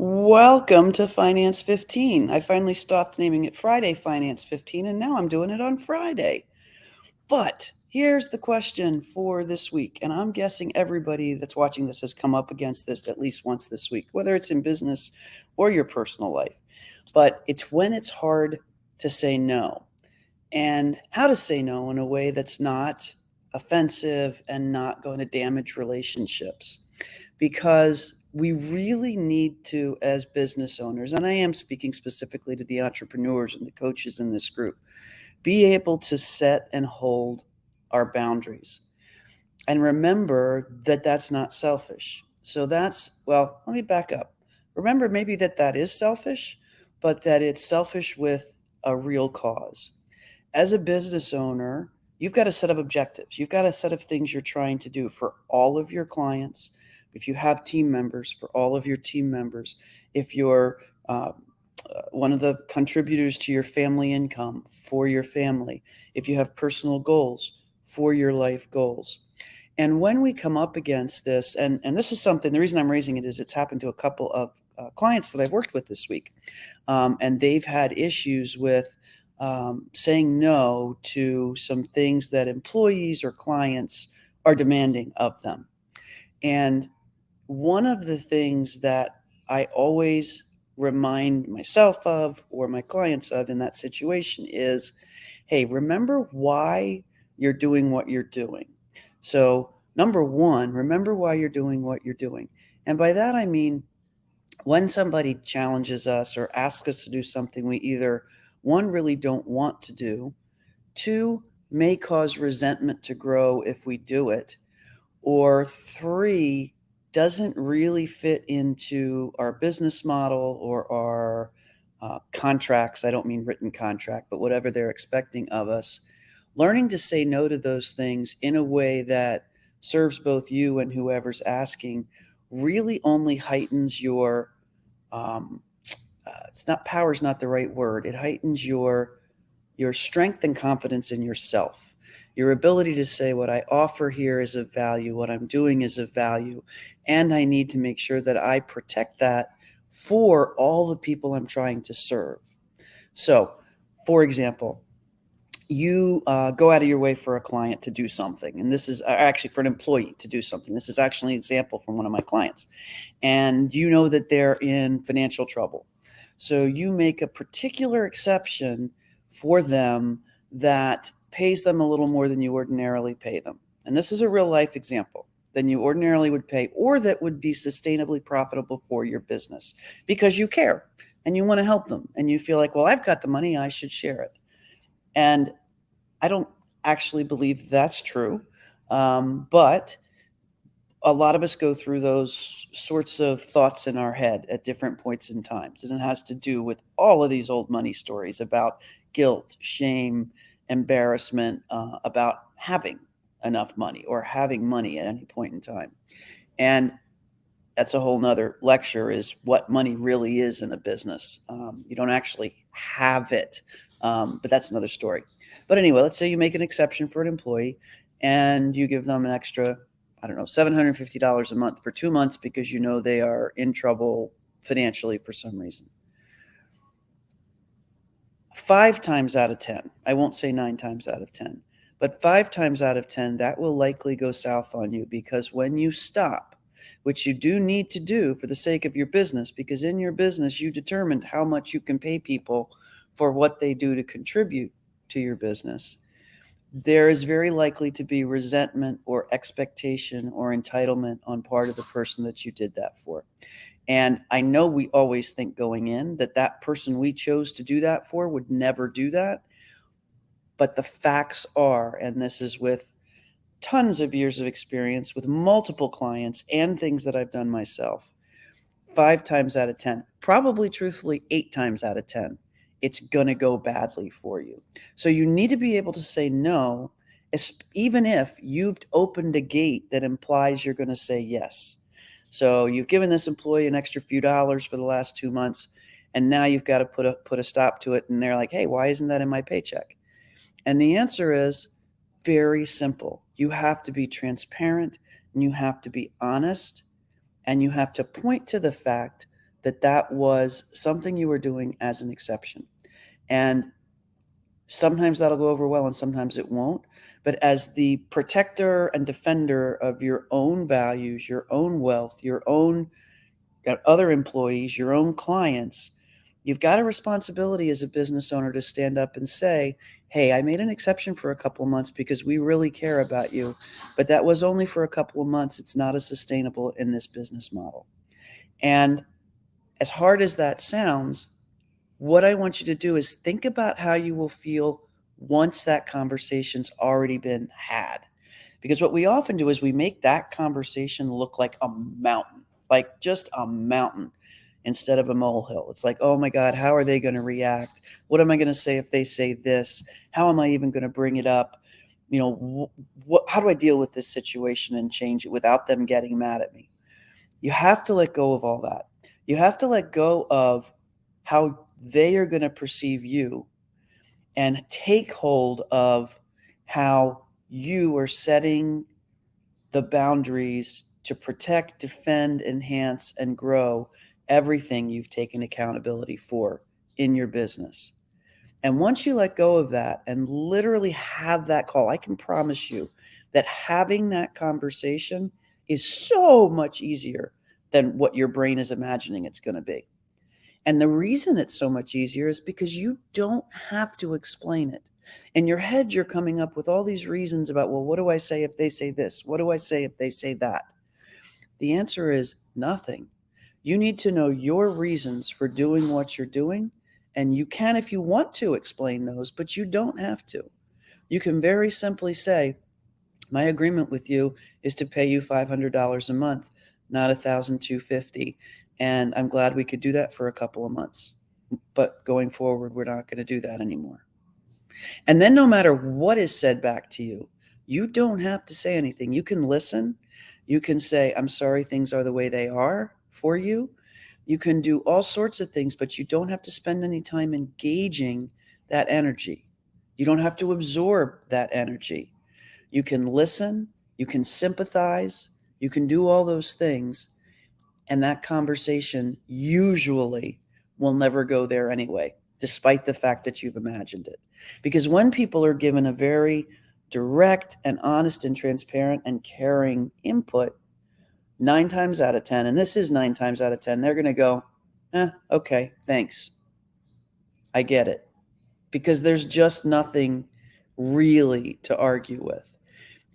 Welcome to Finance 15. I finally stopped naming it Friday Finance 15, and now I'm doing it on Friday. But here's the question for this week, and I'm guessing everybody that's watching this has come up against this at least once this week, whether it's in business or your personal life. But it's when it's hard to say no, and how to say no in a way that's not offensive and not going to damage relationships, because we really need to, as business owners, and I am speaking specifically to the entrepreneurs and the coaches in this group, be able to set and hold our boundaries and remember that that's not selfish. So let me back up. Remember maybe that is selfish, but that it's selfish with a real cause. As a business owner, you've got a set of objectives. You've got a set of things you're trying to do for all of your clients. If you have team members, for all of your team members, if you're one of the contributors to your family income, for your family, if you have personal goals, for your life goals. And when we come up against this, and this is something, the reason I'm raising it is it's happened to a couple of clients that I've worked with this week. And they've had issues with saying no to some things that employees or clients are demanding of them. And one of the things that I always remind myself of or my clients of in that situation is, hey, remember why you're doing what you're doing. So, number one, remember why you're doing what you're doing. And by that, I mean, when somebody challenges us or asks us to do something we either, one, really don't want to do, two, may cause resentment to grow if we do it, or three, doesn't really fit into our business model or our contracts. I don't mean written contract, but whatever they're expecting of us. Learning to say no to those things in a way that serves both you and whoever's asking really only heightens your it's not power is not the right word. It heightens your strength and confidence in yourself. Your ability to say what I offer here is of value, what I'm doing is of value, and I need to make sure that I protect that for all the people I'm trying to serve. So, for example, you go out of your way for a client to do something, and this is actually for an employee to do something. This is actually an example from one of my clients, and you know that they're in financial trouble. So you make a particular exception for them that pays them a little more than you ordinarily pay them. And this is a real life example than you ordinarily would pay, or that would be sustainably profitable for your business because you care and you want to help them. And you feel like, well, I've got the money, I should share it. And I don't actually believe that's true. But a lot of us go through those sorts of thoughts in our head at different points in times. And it has to do with all of these old money stories about guilt, shame, embarrassment, about having enough money or having money at any point in time. And that's a whole nother lecture, is what money really is in a business. You don't actually have it, but that's another story. But anyway, let's say you make an exception for an employee and you give them an extra, I don't know, $750 a month for 2 months because you know they are in trouble financially for some reason. 5 times out of 10, I won't say 9 times out of 10, but 5 times out of 10, that will likely go south on you, because when you stop, which you do need to do for the sake of your business, because in your business you determined how much you can pay people for what they do to contribute to your business, there is very likely to be resentment or expectation or entitlement on part of the person that you did that for. And I know we always think going in that that person we chose to do that for would never do that. But the facts are, and this is with tons of years of experience with multiple clients and things that I've done myself, 5 times out of 10, probably truthfully 8 times out of 10, it's going to go badly for you. So you need to be able to say no, even if you've opened a gate that implies you're going to say yes. So you've given this employee an extra few dollars for the last 2 months, and now you've got to put a stop to it. And they're like, hey, why isn't that in my paycheck? And the answer is very simple. You have to be transparent, and you have to be honest, and you have to point to the fact that was something you were doing as an exception. And sometimes that'll go over well and sometimes it won't. But as the protector and defender of your own values, your own wealth, your own other employees, your own clients, you've got a responsibility as a business owner to stand up and say, hey, I made an exception for a couple of months because we really care about you, but that was only for a couple of months. It's not as sustainable in this business model. And as hard as that sounds, what I want you to do is think about how you will feel once that conversation's already been had. Because what we often do is we make that conversation look like a mountain, like just a mountain instead of a molehill. It's like, oh my God, how are they going to react? What am I going to say if they say this? How am I even going to bring it up? How do I deal with this situation and change it without them getting mad at me? You have to let go of all that. You have to let go of how they are going to perceive you and take hold of how you are setting the boundaries to protect, defend, enhance, and grow everything you've taken accountability for in your business. And once you let go of that and literally have that call, I can promise you that having that conversation is so much easier than what your brain is imagining it's going to be. And the reason it's so much easier is because you don't have to explain it. In your head, you're coming up with all these reasons about, well, what do I say if they say this? What do I say if they say that? The answer is nothing. You need to know your reasons for doing what you're doing. And you can, if you want to, explain those, but you don't have to. You can very simply say, my agreement with you is to pay you $500 a month, not $1,250. And I'm glad we could do that for a couple of months. But going forward, we're not going to do that anymore. And then no matter what is said back to you, you don't have to say anything. You can listen. You can say, I'm sorry things are the way they are for you. You can do all sorts of things, but you don't have to spend any time engaging that energy. You don't have to absorb that energy. You can listen. You can sympathize. You can do all those things. And that conversation usually will never go there anyway, despite the fact that you've imagined it. Because when people are given a very direct and honest and transparent and caring input, 9 times out of 10, and this is 9 times out of 10, they're going to go, okay, thanks. I get it. Because there's just nothing really to argue with.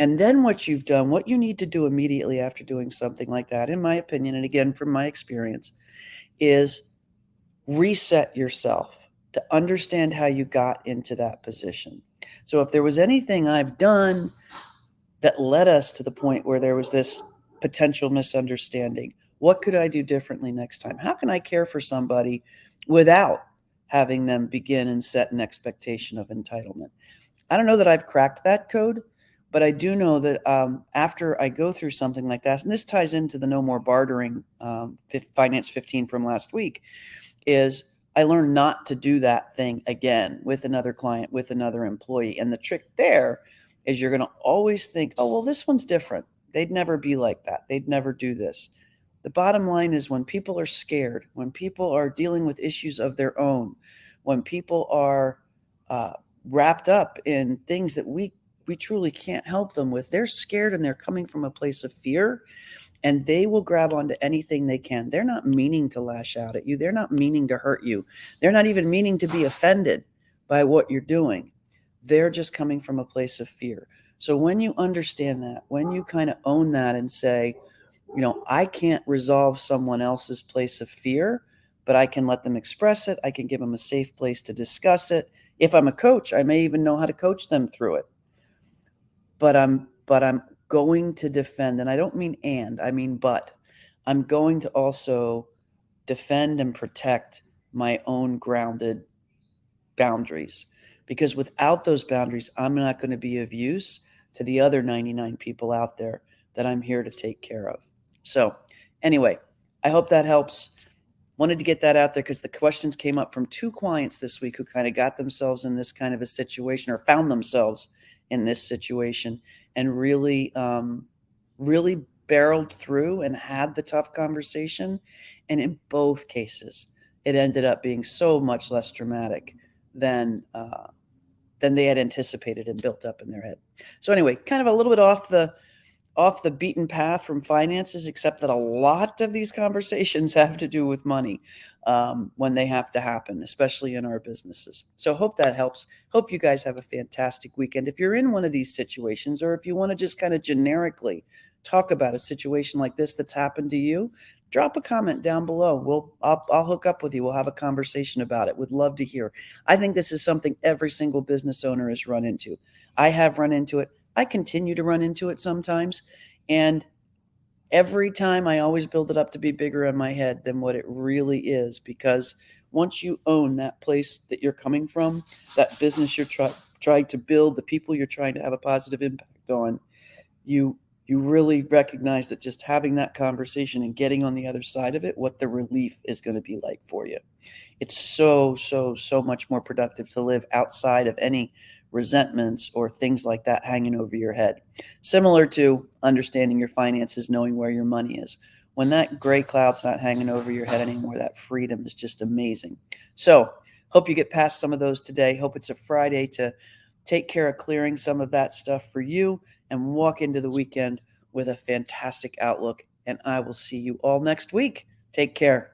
And then what you've done, what you need to do immediately after doing something like that, in my opinion, and again, from my experience, is reset yourself to understand how you got into that position. So if there was anything I've done that led us to the point where there was this potential misunderstanding, what could I do differently next time? How can I care for somebody without having them begin and set an expectation of entitlement? I don't know that I've cracked that code, but I do know that after I go through something like that, and this ties into the no more bartering Finance 15 from last week, is I learned not to do that thing again with another client, with another employee. And the trick there is you're going to always think, oh, well, this one's different. They'd never be like that. They'd never do this. The bottom line is when people are scared, when people are dealing with issues of their own, when people are wrapped up in things that we truly can't help them with, they're scared and they're coming from a place of fear, and they will grab onto anything they can. They're not meaning to lash out at you. They're not meaning to hurt you. They're not even meaning to be offended by what you're doing. They're just coming from a place of fear. So when you understand that, when you kind of own that and say, I can't resolve someone else's place of fear, but I can let them express it. I can give them a safe place to discuss it. If I'm a coach, I may even know how to coach them through it. But I'm going to defend, and I don't mean I mean but. I'm going to also defend and protect my own grounded boundaries, because without those boundaries, I'm not going to be of use to the other 99 people out there that I'm here to take care of. So anyway, I hope that helps. Wanted to get that out there because the questions came up from 2 clients this week who kind of got themselves in this kind of a situation, or found themselves in this situation, and really barreled through and had the tough conversation. And in both cases, it ended up being so much less dramatic than they had anticipated and built up in their head. So anyway, kind of a little bit off the beaten path from finances, except that a lot of these conversations have to do with money when they have to happen, especially in our businesses. So hope that helps. Hope you guys have a fantastic weekend. If you're in one of these situations, or if you want to just kind of generically talk about a situation like this that's happened to you, drop a comment down below. I'll hook up with you. We'll have a conversation about it. Would love to hear. I think this is something every single business owner has run into. I have run into it. I continue to run into it sometimes. And every time I always build it up to be bigger in my head than what it really is, because once you own that place that you're coming from, that business you're trying to build, the people you're trying to have a positive impact on, you you really recognize that just having that conversation and getting on the other side of it, what the relief is going to be like for you. It's so much more productive to live outside of any resentments or things like that hanging over your head. Similar to understanding your finances, knowing where your money is. When that gray cloud's not hanging over your head anymore, that freedom is just amazing. So, hope you get past some of those today. Hope it's a Friday to take care of clearing some of that stuff for you and walk into the weekend with a fantastic outlook. And I will see you all next week. Take care.